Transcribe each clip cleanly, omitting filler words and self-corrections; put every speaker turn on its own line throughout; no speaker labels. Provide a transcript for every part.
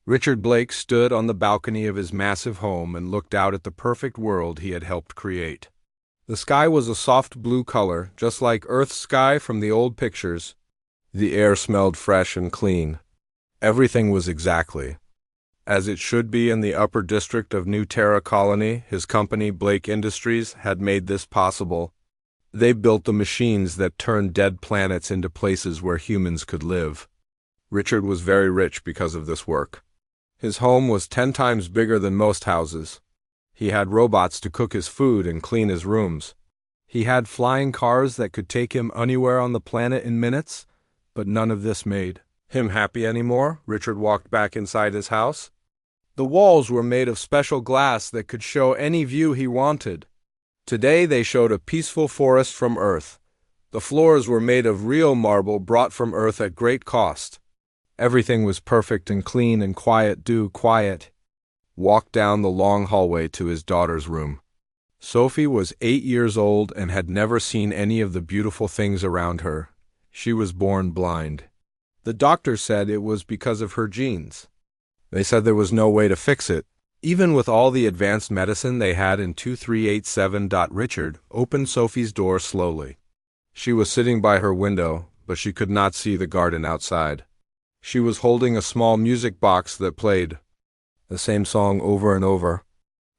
Richard Blake stood on the balcony of his massive home and looked out at the perfect world he had helped create. The sky was a soft blue color, just like Earth's sky from the old pictures. The air smelled fresh and clean. Everything was exactly as it should be in the upper district of New Terra Colony. His company, Blake Industries, had made this possible. They built the machines that turned dead planets into places where humans could live. Richard was very rich because of this work. His home was 10 times bigger than most houses. He had robots to cook his food and clean his rooms. He had flying cars that could take him anywhere on the planet in minutes, but none of this made him happy anymore. Richard walked back inside his house. The walls were made of special glass that could show any view he wanted. Today they showed a peaceful forest from Earth. The floors were made of real marble brought from Earth at great cost. Everything was perfect and clean and quiet. Quiet. Walked down the long hallway to his daughter's room. Sophie was 8 years old and had never seen any of the beautiful things around her. She was born blind. The doctor said it was because of her genes. They said there was no way to fix it. Even with all the advanced medicine they had in 2387. Richard opened Sophie's door slowly. She was sitting by her window, but she could not see the garden outside. She was holding a small music box that played the same song over and over.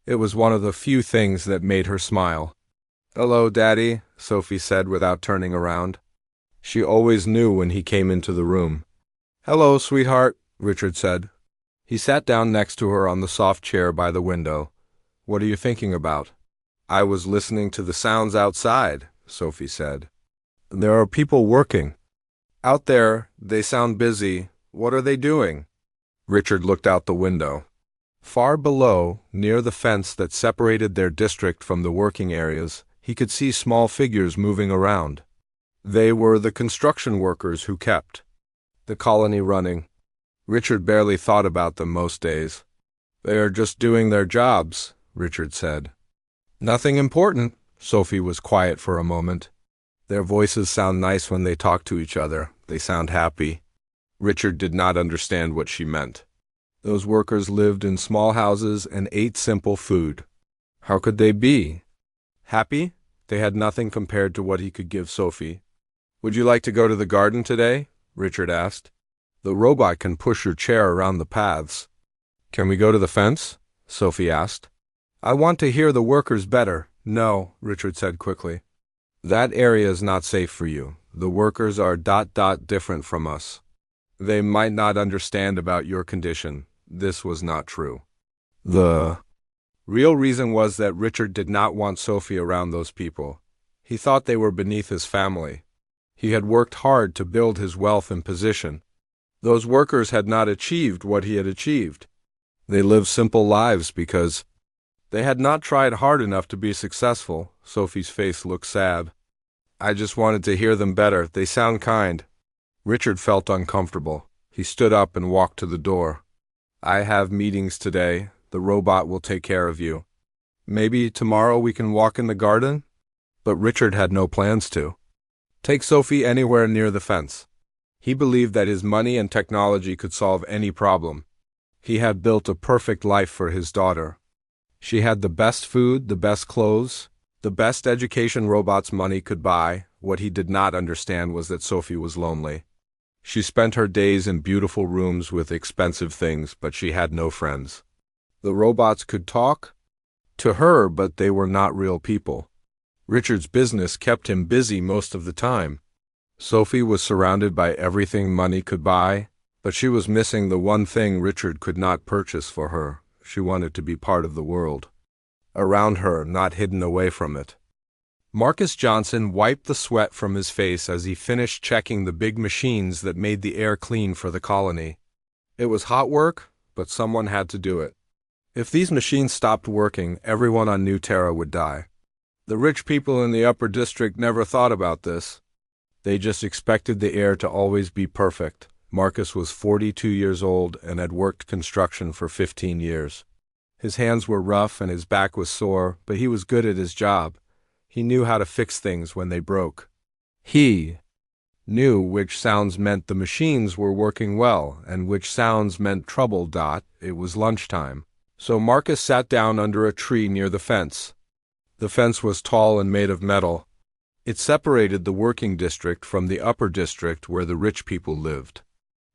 It was one of the few things that made her smile. "Hello, Daddy," Sophie said without turning around. She always knew when he came into the room. "Hello, sweetheart," Richard said. He sat down next to her on the soft chair by the window. "What are you thinking about?" "I was listening to the sounds outside," Sophie said. "There are people working out there. They sound busy. What are they doing?" Richard looked out the window. Far below, near the fence that separated their district from the working areas, he could see small figures moving around. They were the construction workers who kept the colony running. Richard barely thought about them most days. "They are just doing their jobs," Richard said. "Nothing important." Sophie was quiet for a moment. "Their voices sound nice when they talk to each other. They sound happy." Richard did not understand what she meant. Those workers lived in small houses and ate simple food. How could they be happy? They had nothing compared to what he could give Sophie. "Would you like to go to the garden today?" Richard asked. "The robot can push your chair around the paths." "Can we go to the fence?" Sophie asked. "I want to hear the workers better." "No," Richard said quickly. "That area is not safe for you. The workers are different from us. They might not understand about your condition." This was not true. The real reason was that Richard did not want Sophie around those people. He thought they were beneath his family. He had worked hard to build his wealth and position. Those workers had not achieved what he had achieved. They lived simple lives because they had not tried hard enough to be successful. Sophie's face looked sad. "I just wanted to hear them better. They sound kind." Richard felt uncomfortable. He stood up and walked to the door. "I have meetings today. The robot will take care of you. Maybe tomorrow we can walk in the garden?" But Richard had no plans to take Sophie anywhere near the fence. He believed that his money and technology could solve any problem. He had built a perfect life for his daughter. She had the best food, the best clothes, the best education robots money could buy. What he did not understand was that Sophie was lonely. She spent her days in beautiful rooms with expensive things, but she had no friends. The robots could talk to her, but they were not real people. Richard's business kept him busy most of the time. Sophie was surrounded by everything money could buy, but she was missing the one thing Richard could not purchase for her. She wanted to be part of the world around her, not hidden away from it. Marcus Johnson wiped the sweat from his face as he finished checking the big machines that made the air clean for the colony. It was hot work, but someone had to do it. If these machines stopped working, everyone on New Terra would die. The rich people in the upper district never thought about this. They just expected the air to always be perfect. Marcus was 42 years old and had worked construction for 15 years. His hands were rough and his back was sore, but he was good at his job. He knew how to fix things when they broke. He knew which sounds meant the machines were working well and which sounds meant trouble. It was lunchtime. So Marcus sat down under a tree near the fence. The fence was tall and made of metal. It separated the working district from the upper district where the rich people lived.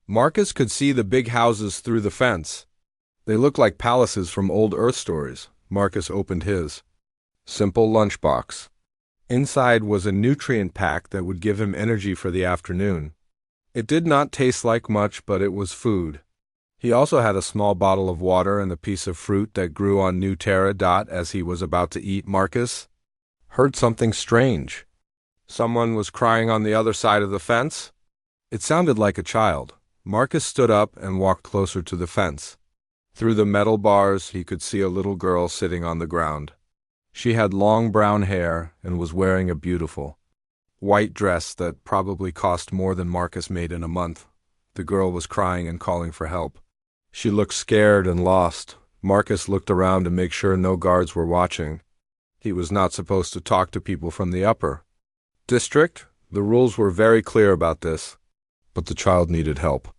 Marcus could see the big houses through the fence. They looked like palaces from old Earth stories. Marcus opened his simple lunchbox. Inside was a nutrient pack that would give him energy for the afternoon. It did not taste like much, but it was food. He also had a small bottle of water and a piece of fruit that grew on New Terra. As he was about to eat, Marcus heard something strange. Someone was crying on the other side of the fence. It sounded like a child. Marcus stood up and walked closer to the fence. Through the metal bars, he could see a little girl sitting on the ground. She had long brown hair and was wearing a beautiful white dress that probably cost more than Marcus made in a month. The girl was crying and calling for help. She looked scared and lost. Marcus looked around to make sure no guards were watching. He was not supposed to talk to people from the upper district. The rules were very clear about this, but the child needed help.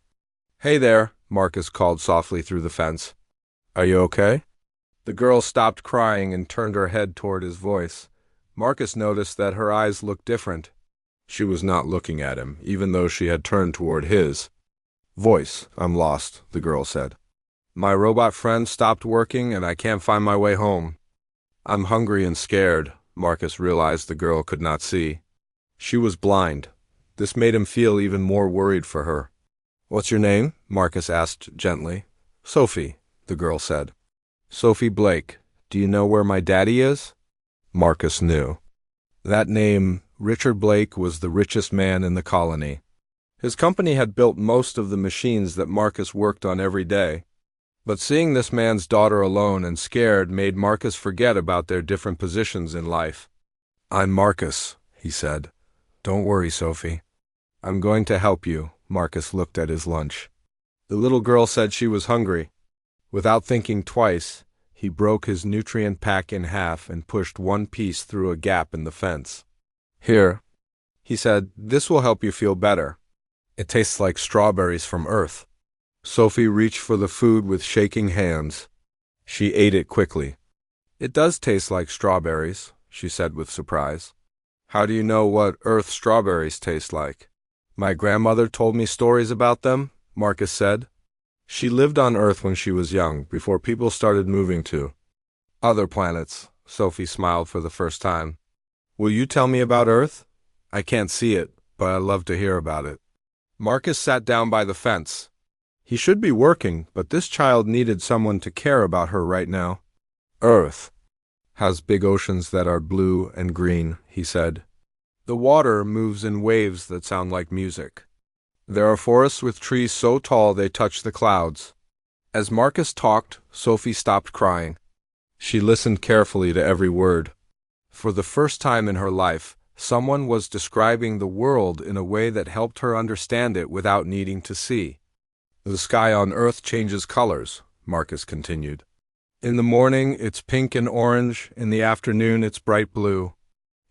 "Hey there," Marcus called softly through the fence. "Are you okay?" The girl stopped crying and turned her head toward his voice. Marcus noticed that her eyes looked different. She was not looking at him, even though she had turned toward his voice. "I'm lost," the girl said. "My robot friend stopped working and I can't find my way home. I'm hungry and scared." Marcus realized the girl could not see. She was blind. This made him feel even more worried for her. "What's your name?" Marcus asked gently. "Sophie," the girl said. "Sophie Blake. Do you know where my daddy is?" Marcus knew. That name, Richard Blake, was the richest man in the colony. His company had built most of the machines that Marcus worked on every day. But seeing this man's daughter alone and scared made Marcus forget about their different positions in life. "I'm Marcus," he said. "Don't worry, Sophie. I'm going to help you." Marcus looked at his lunch. The little girl said she was hungry. Without thinking twice, he broke his nutrient pack in half and pushed one piece through a gap in the fence. "Here," he said, "this will help you feel better. It tastes like strawberries from Earth." Sophie reached for the food with shaking hands. She ate it quickly. "It does taste like strawberries," she said with surprise. "How do you know what Earth strawberries taste like?" "My grandmother told me stories about them," Marcus said. "She lived on Earth when she was young, before people started moving to other planets." Sophie smiled for the first time. "Will you tell me about Earth? I can't see it, but I love to hear about it." Marcus sat down by the fence. He should be working, but this child needed someone to care about her right now. "Earth has big oceans that are blue and green," he said. "The water moves in waves that sound like music. There are forests with trees so tall they touch the clouds." As Marcus talked, Sophie stopped crying. She listened carefully to every word. For the first time in her life, someone was describing the world in a way that helped her understand it without needing to see. "The sky on Earth changes colors," Marcus continued. "In the morning, it's pink and orange. In the afternoon, it's bright blue.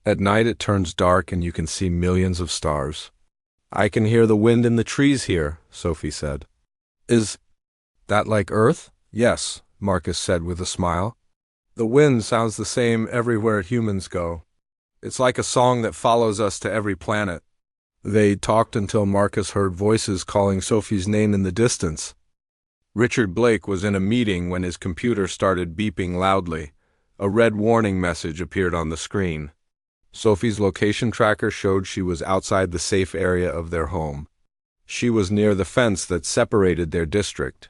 At night, it turns dark and you can see millions of stars." "I can hear the wind in the trees here," Sophie said. "Is that like Earth?" "Yes," Marcus said with a smile. "The wind sounds the same everywhere humans go. It's like a song that follows us to every planet." They talked until Marcus heard voices calling Sophie's name in the distance. Richard Blake was in a meeting when his computer started beeping loudly. A red warning message appeared on the screen. Sophie's location tracker showed she was outside the safe area of their home. She was near the fence that separated their district.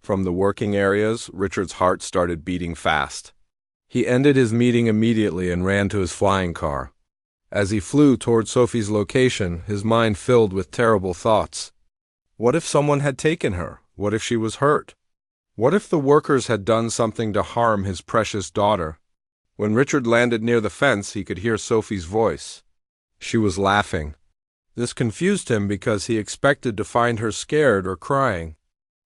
From the working areas, Richard's heart started beating fast. He ended his meeting immediately and ran to his flying car. As he flew toward Sophie's location, his mind filled with terrible thoughts. What if someone had taken her? What if she was hurt? What if the workers had done something to harm his precious daughter? When Richard landed near the fence, he could hear Sophie's voice. She was laughing. This confused him because he expected to find her scared or crying.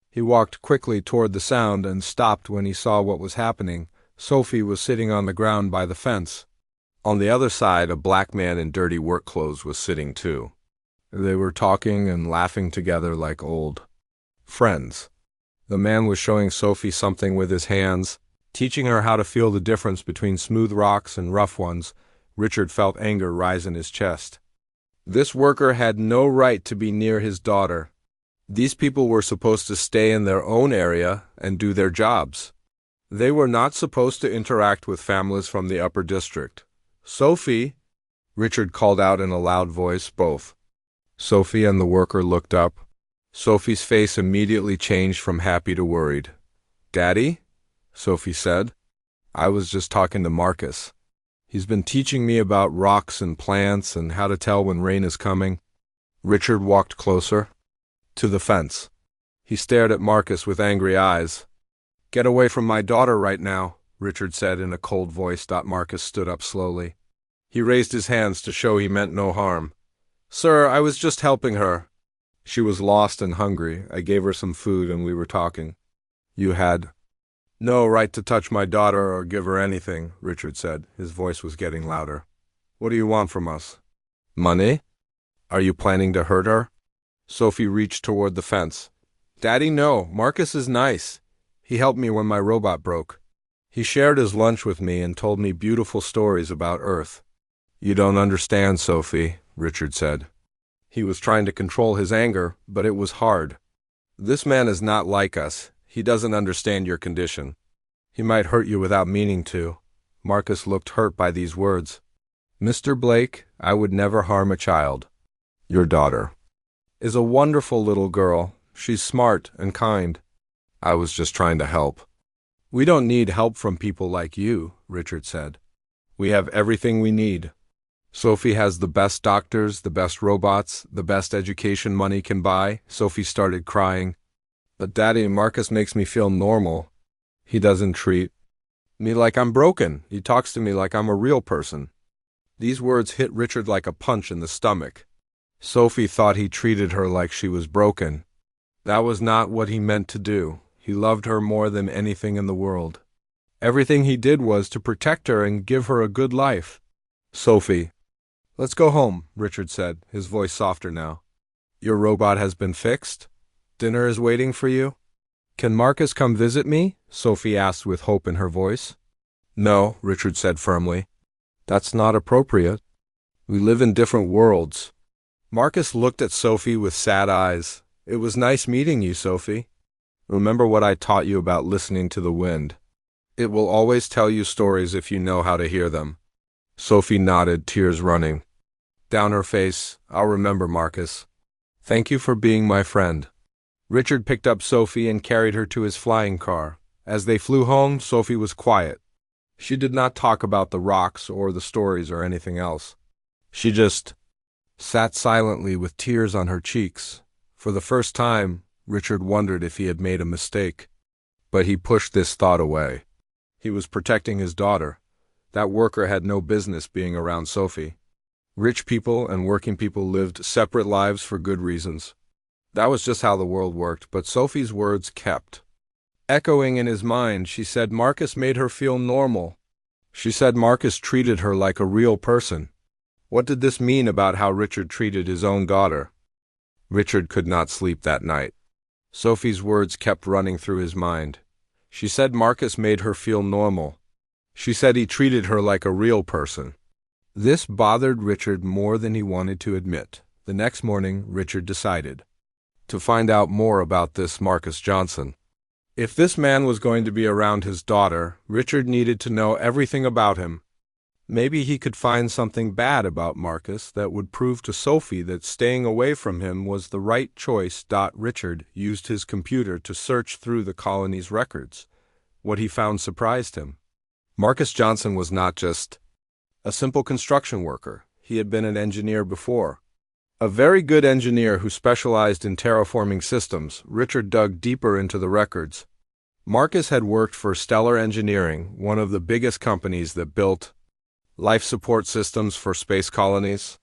He walked quickly toward the sound and stopped when he saw what was happening. Sophie was sitting on the ground by the fence. On the other side, a black man in dirty work clothes was sitting too. They were talking and laughing together like old friends. The man was showing Sophie something with his hands, teaching her how to feel the difference between smooth rocks and rough ones. Richard felt anger rise in his chest. This worker had no right to be near his daughter. These people were supposed to stay in their own area and do their jobs. They were not supposed to interact with families from the upper district. "Sophie," Richard called out in a loud voice, both. Sophie and the worker looked up. Sophie's face immediately changed from happy to worried. "Daddy?" Sophie said. "I was just talking to Marcus. He's been teaching me about rocks and plants and how to tell when rain is coming." Richard walked closer to the fence. He stared at Marcus with angry eyes. "Get away from my daughter right now," Richard said in a cold voice. Marcus stood up slowly. He raised his hands to show he meant no harm. "Sir, I was just helping her. She was lost and hungry. I gave her some food and we were talking." "You had no right to touch my daughter or give her anything," Richard said. His voice was getting louder. "What do you want from us? Money? Are you planning to hurt her?" Sophie reached toward the fence. "Daddy, no. Marcus is nice. He helped me when my robot broke. He shared his lunch with me and told me beautiful stories about Earth." "You don't understand, Sophie," Richard said. He was trying to control his anger, but it was hard. "This man is not like us. He doesn't understand your condition. He might hurt you without meaning to." Marcus looked hurt by these words. "Mr. Blake, I would never harm a child. Your daughter is a wonderful little girl. She's smart and kind. I was just trying to help." "We don't need help from people like you," Richard said. "We have everything we need. Sophie has the best doctors, the best robots, the best education money can buy." Sophie started crying. "But Daddy, Marcus makes me feel normal. He doesn't treat me like I'm broken. He talks to me like I'm a real person." These words hit Richard like a punch in the stomach. Sophie thought he treated her like she was broken. That was not what he meant to do. He loved her more than anything in the world. Everything he did was to protect her and give her a good life. "Sophie, let's go home," Richard said, his voice softer now. "Your robot has been fixed. Dinner is waiting for you." "Can Marcus come visit me?" Sophie asked with hope in her voice. "No," Richard said firmly. "That's not appropriate. We live in different worlds." Marcus looked at Sophie with sad eyes. "It was nice meeting you, Sophie. Remember what I taught you about listening to the wind. It will always tell you stories if you know how to hear them." Sophie nodded, tears running down her face. "I'll remember, Marcus. Thank you for being my friend." Richard picked up Sophie and carried her to his flying car. As they flew home, Sophie was quiet. She did not talk about the rocks or the stories or anything else. She just sat silently with tears on her cheeks. For the first time, Richard wondered if he had made a mistake. But he pushed this thought away. He was protecting his daughter. That worker had no business being around Sophie. Rich people and working people lived separate lives for good reasons. That was just how the world worked, but Sophie's words kept echoing in his mind. She said Marcus made her feel normal. She said Marcus treated her like a real person. What did this mean about how Richard treated his own daughter? Richard could not sleep that night. Sophie's words kept running through his mind. She said Marcus made her feel normal. She said he treated her like a real person. This bothered Richard more than he wanted to admit. The next morning, Richard decided to find out more about this Marcus Johnson. If this man was going to be around his daughter, Richard needed to know everything about him. Maybe he could find something bad about Marcus that would prove to Sophie that staying away from him was the right choice. Richard used his computer to search through the colony's records. What he found surprised him. Marcus Johnson was not just a simple construction worker. He had been an engineer before. A very good engineer who specialized in terraforming systems. Richard dug deeper into the records. Marcus had worked for Stellar Engineering, one of the biggest companies that built life support systems for space colonies.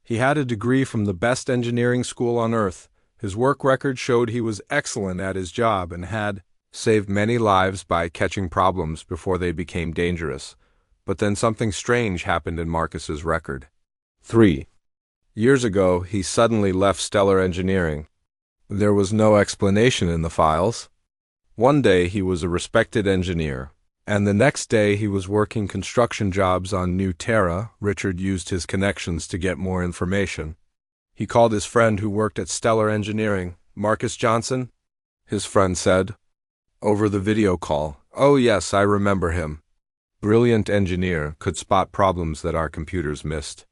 He had a degree from the best engineering school on Earth. His work record showed he was excellent at his job and had saved many lives by catching problems before they became dangerous. But then something strange happened in Marcus's record. 3. Years ago, he suddenly left Stellar Engineering. There was no explanation in the files. One day he was a respected engineer, and the next day he was working construction jobs on New Terra. Richard used his connections to get more information. He called his friend who worked at Stellar Engineering, Marcus Johnson. His friend said, over the video call, "Oh yes, I remember him. Brilliant engineer, could spot problems that our computers missed.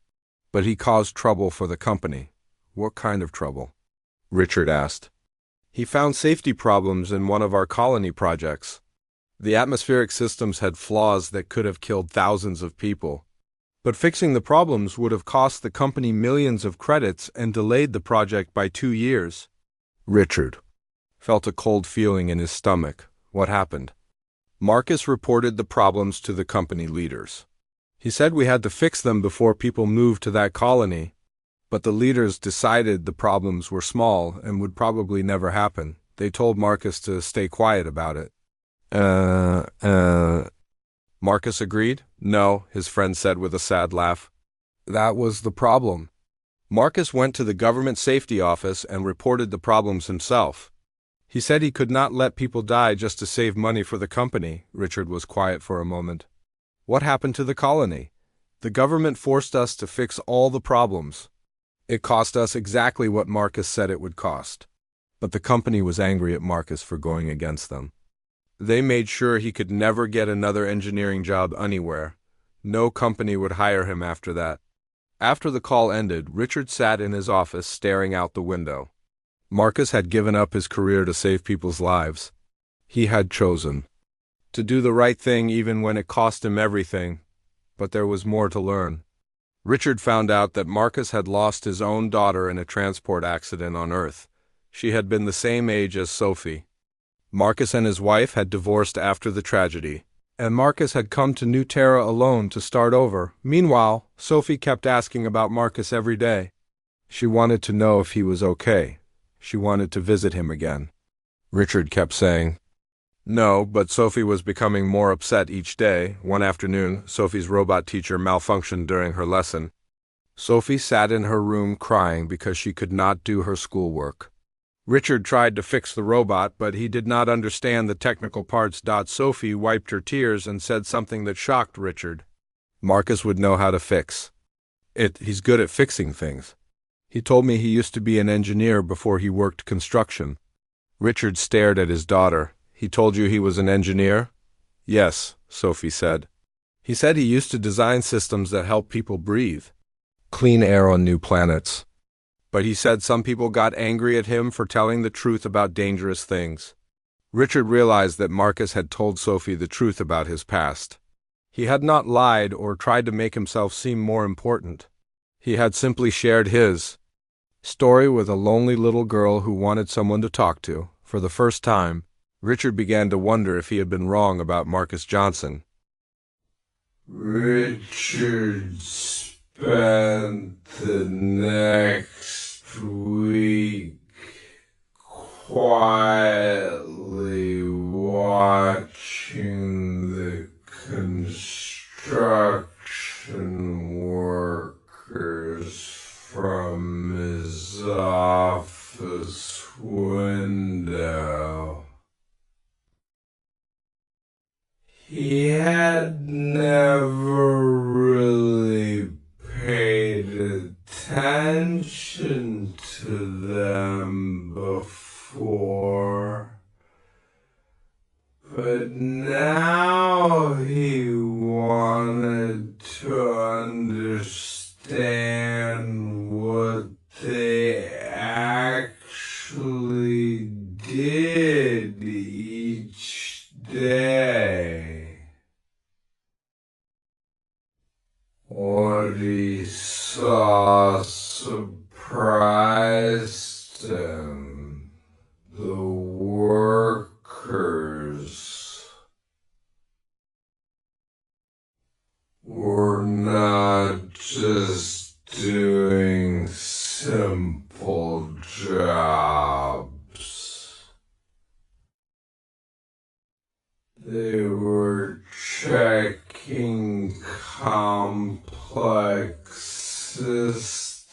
But he caused trouble for the company." "What kind of trouble?" Richard asked. "He found safety problems in one of our colony projects. The atmospheric systems had flaws that could have killed thousands of people. But fixing the problems would have cost the company millions of credits and delayed the project by 2 years." Richard felt a cold feeling in his stomach. What happened? Marcus reported the problems to the company leaders. He said we had to fix them before people moved to that colony, but the leaders decided the problems were small and would probably never happen. They told Marcus to stay quiet about it. Marcus agreed. "No," his friend said with a sad laugh. "That was the problem." Marcus went to the government safety office and reported the problems himself. He said he could not let people die just to save money for the company. Richard was quiet for a moment. "What happened to the colony?" "The government forced us to fix all the problems. It cost us exactly what Marcus said it would cost." But the company was angry at Marcus for going against them. They made sure he could never get another engineering job anywhere. No company would hire him after that. After the call ended, Richard sat in his office staring out the window. Marcus had given up his career to save people's lives. He had chosen to do the right thing even when it cost him everything, but there was more to learn. Richard found out that Marcus had lost his own daughter in a transport accident on Earth. She had been the same age as Sophie. Marcus and his wife had divorced after the tragedy, and Marcus had come to New Terra alone to start over. Meanwhile, Sophie kept asking about Marcus every day. She wanted to know if he was okay. She wanted to visit him again. Richard kept saying no, but Sophie was becoming more upset each day. One afternoon, Sophie's robot teacher malfunctioned during her lesson. Sophie sat in her room crying because she could not do her schoolwork. Richard tried to fix the robot, but he did not understand the technical parts. Sophie wiped her tears and said something that shocked Richard. Marcus would know how to fix it. He's good at fixing things. He told me he used to be an engineer before he worked construction. Richard stared at his daughter. "He told you he was an engineer?" "Yes," Sophie said. "He said he used to design systems that help people breathe. Clean air on new planets. But he said some people got angry at him for telling the truth about dangerous things." Richard realized that Marcus had told Sophie the truth about his past. He had not lied or tried to make himself seem more important. He had simply shared his story with a lonely little girl who wanted someone to talk to. For the first time, Richard began to wonder if he had been wrong about Marcus Johnson. Richard spent the next week quietly watching the construction workers from his office window. He had never really paid attention to them before, but now he wanted to understand what they actually did each day. What he saw surprised him. The workers were not just doing simple jobs. They were checking complex systems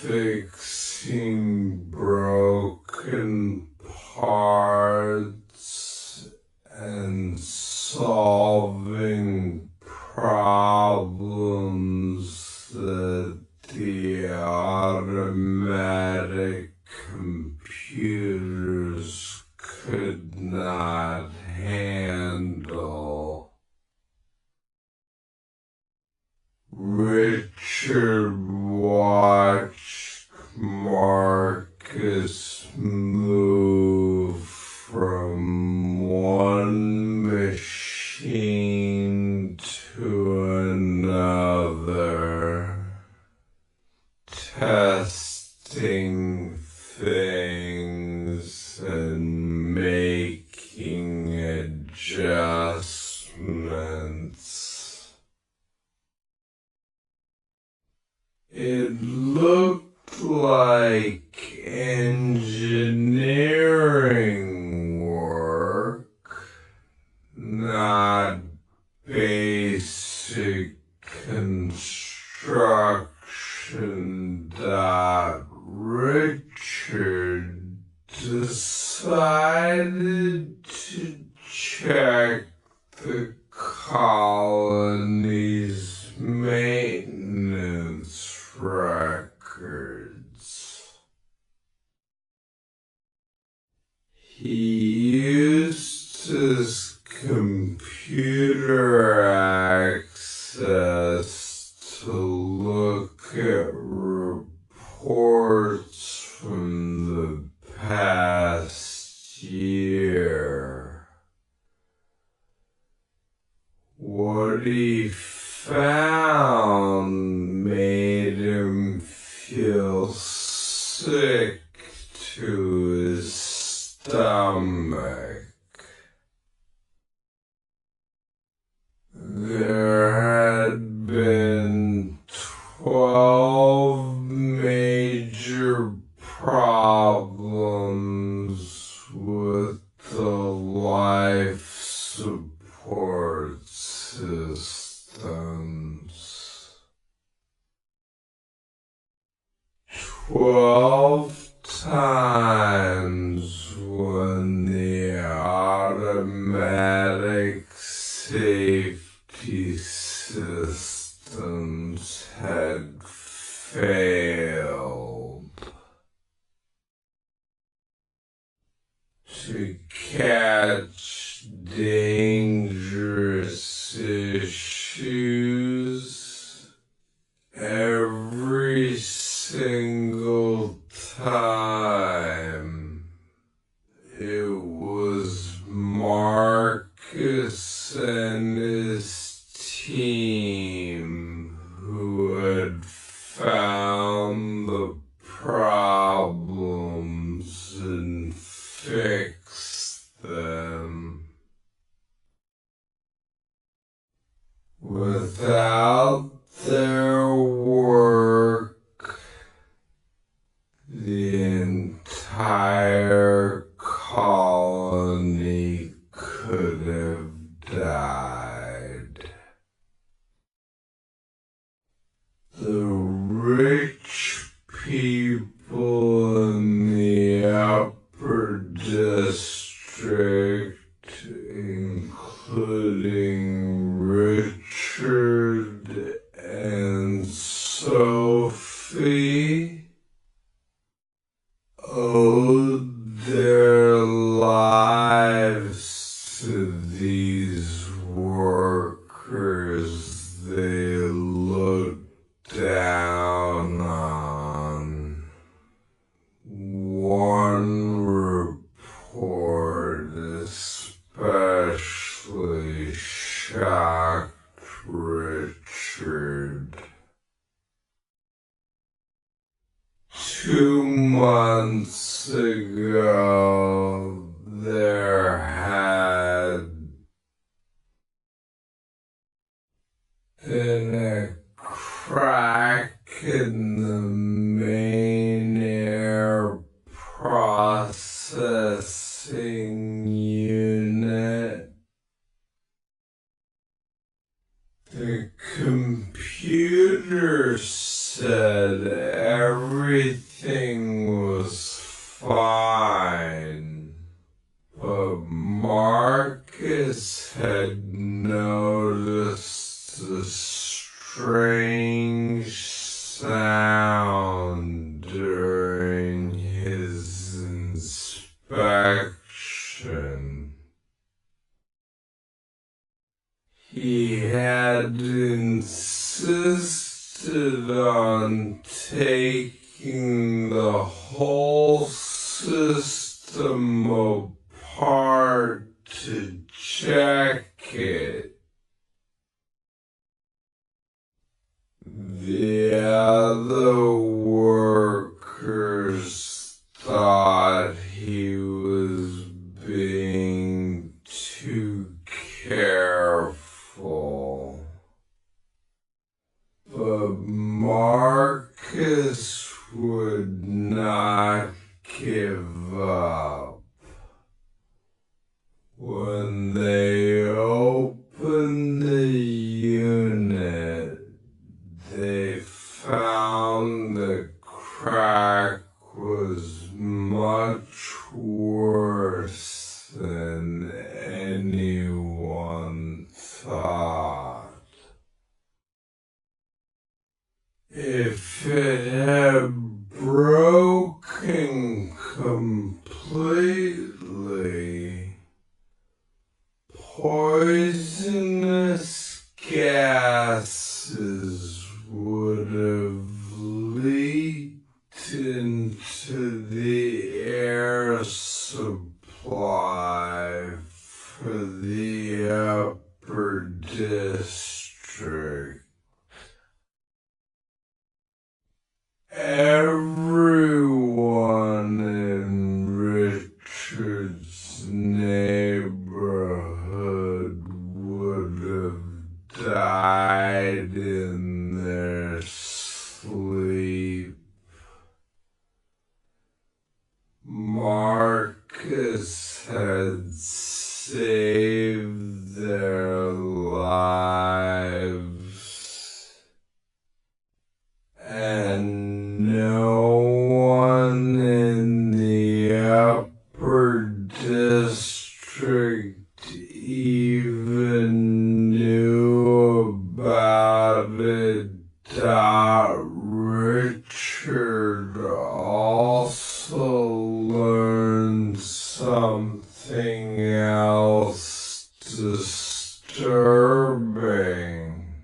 fixing broken parts, and solving problems that the automatic computers could not handle. Richard watched Marcus move from one machine to another, testing things and making adjustments. It looked like engineering work, not basic construction. Richard decided to check the colony's maintenance records. He used his computer access to look at reports from the past year. What he found made him feel sick to his stomach. There had been 12 major problems with the life support systems. 12 times when the automatic safety systems had failed. To catch dangerous issues, every single time it was Marcus and his team who had found the problems and fixed them. Without their work, the entire colony could have died. The rich people in the upper district, including Richard and Sophie, owed their lives to these workers they looked down on. One report Marcus had noticed a strange sound during his inspection. He had insisted on taking the whole system apart to check it. The other workers thought he was being too careful. But Marcus would not give up. When they opened the unit, they found the crack was much worse than anyone thought. If it had broken completely, poisonous gases would have leaked into the air supply for the upper district. Everyone in Richard's neighborhood would have died in their sleep. Marcus had saved their lives, and no one in the upper district even knew about it. Richard also learned something else disturbing.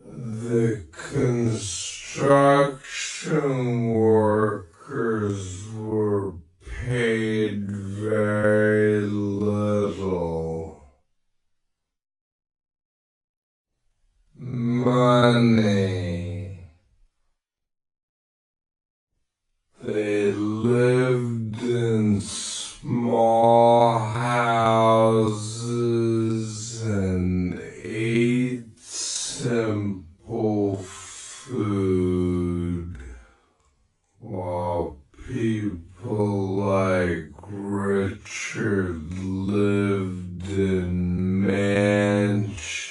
The construction workers were paid very little money. They lived in small houses and ate simple food, while people like Richard lived in mansions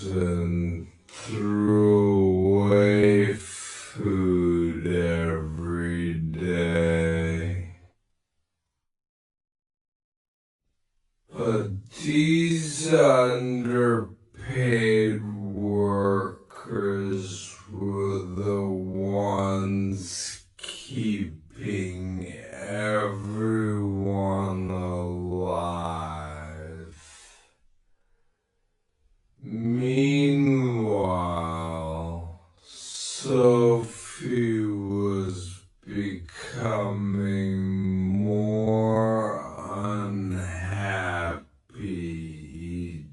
and threw away food every day. But these underpaid workers were the ones keeping everyone alive. Meanwhile, Sophie was becoming more unhappy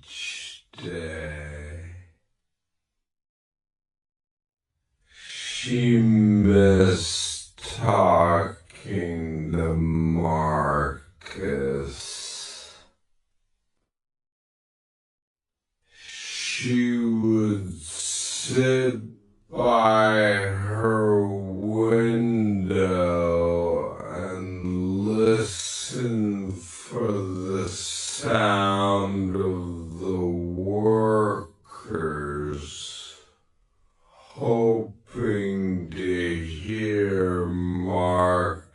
each day. She missed talking to Marcus. She would sit by her window and listen for the sound of the workers, hoping to hear Marcus's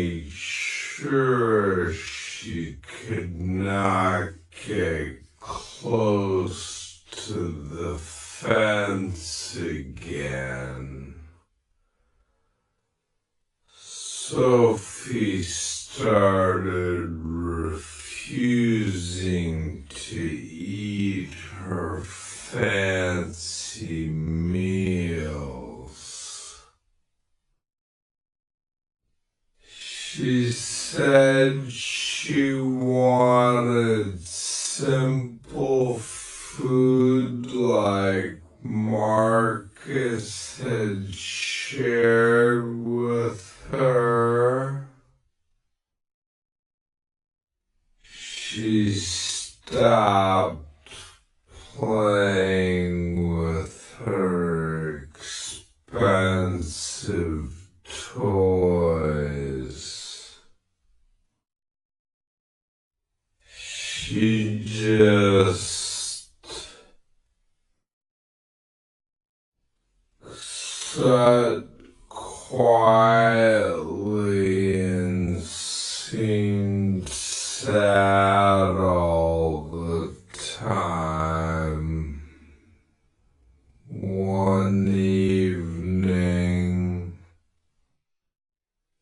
made sure she could not get close to the fence again. Sophie started refusing to eat her fancy meals. She said she wanted simple food like Marcus had shared with her. She stopped playing with her expensive toys. She just sat quietly and seemed sad all the time. One evening,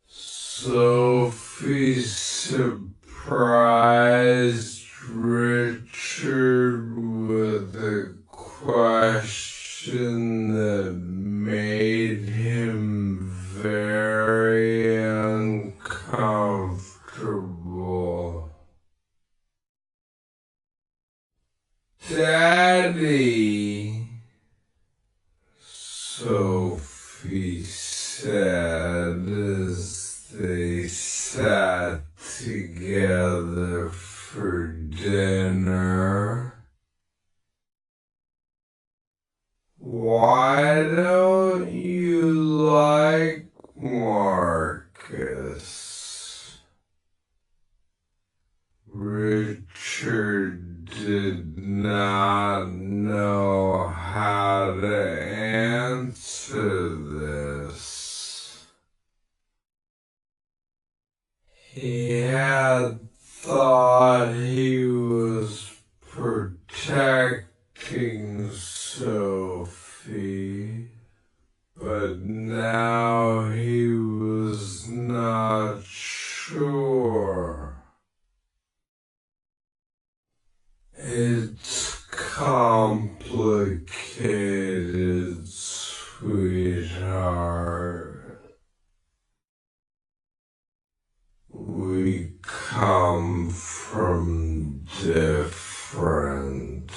Sophie surprised Richard with a question that made him very uncomfortable. "Daddy," Sophie said as they sat together for dinner, "why don't you like Marcus?" Richard did not know how to answer this. He had thought he was protecting Sophie, but now he was not sure. "It's complicated, sweetheart. We come from different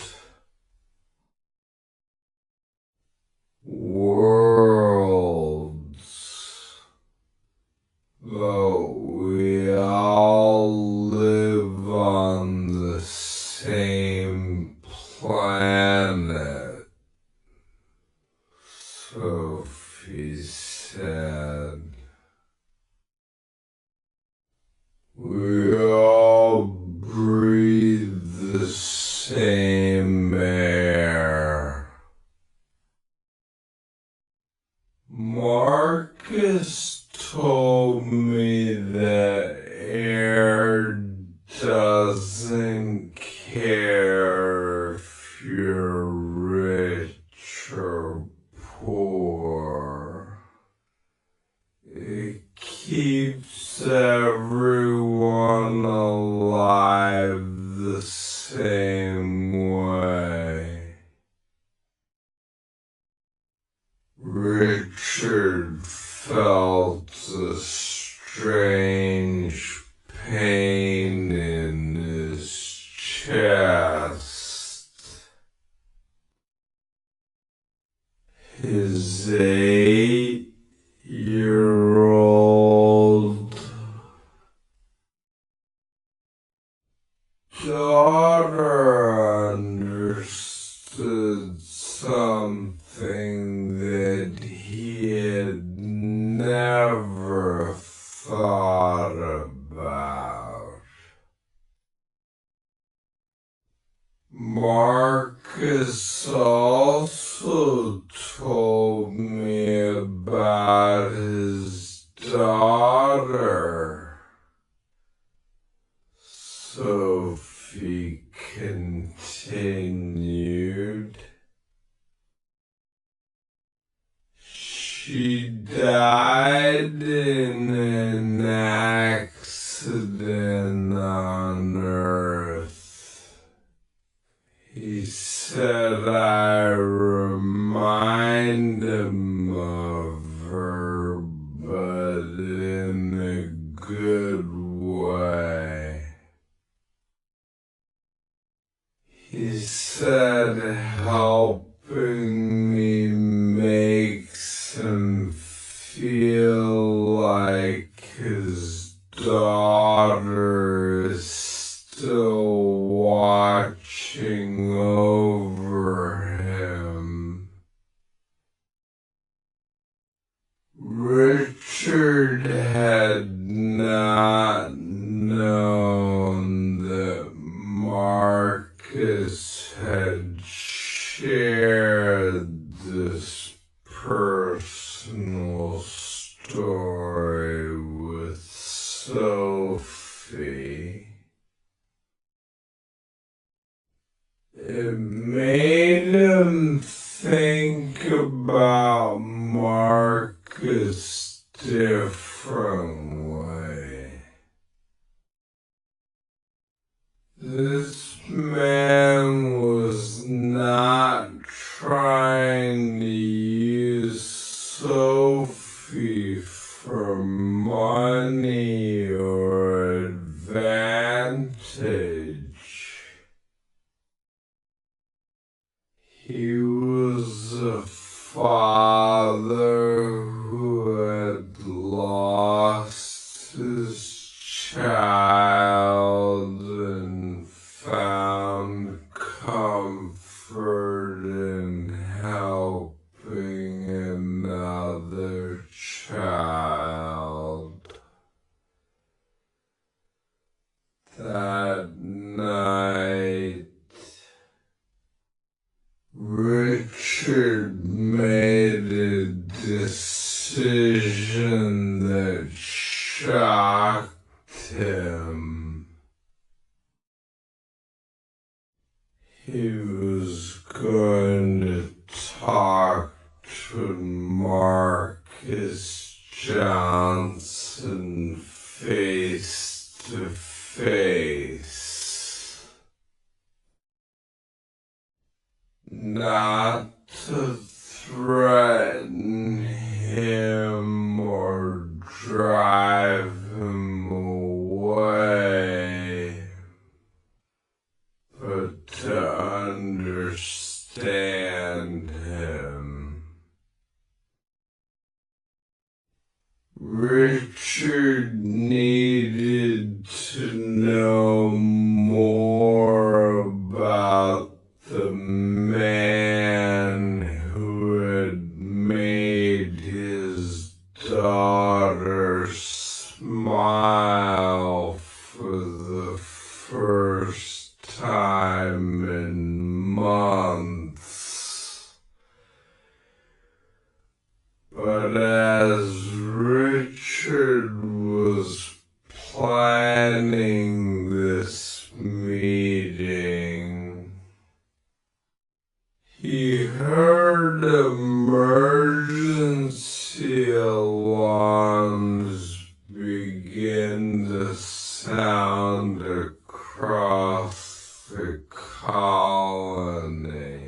worlds, but we all live on the same planet," Sophie said. "We all breathe the same air. Marcus told me that air doesn't care if you're rich or poor. It keeps everyone alive the same way." Richard felt a strange pain in his chest. His 8-year-old daughter understood something that he had never thought about. Marcus also told me about his daughter. he continued. She died in an accident on Earth. He said I remind him of her, but in a good way. He said helping me makes him feel like his daughter is still watching over him. Richard had not known that Marcus had shared this personal story with Sophie. It made him think about Marcus differently. This man was not trying to use Sophie for money or advantage. He was a father who had lost his child and found comfort in helping another child. That night, Richard made a decision that shocked him. He was going to talk to Marcus Johnson face to face. Not to threaten him or drive him away, but to understand him. Richard needed to know more about the man who had made his daughter smile for the first time in months. But as Richard was planning this meeting, he heard emergency alarms begin to sound across the colony.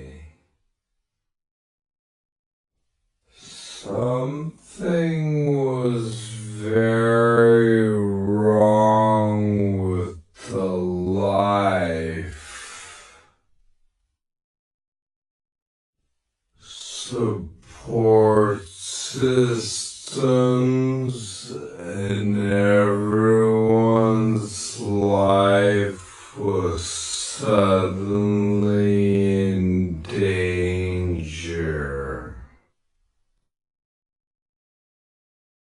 Something was very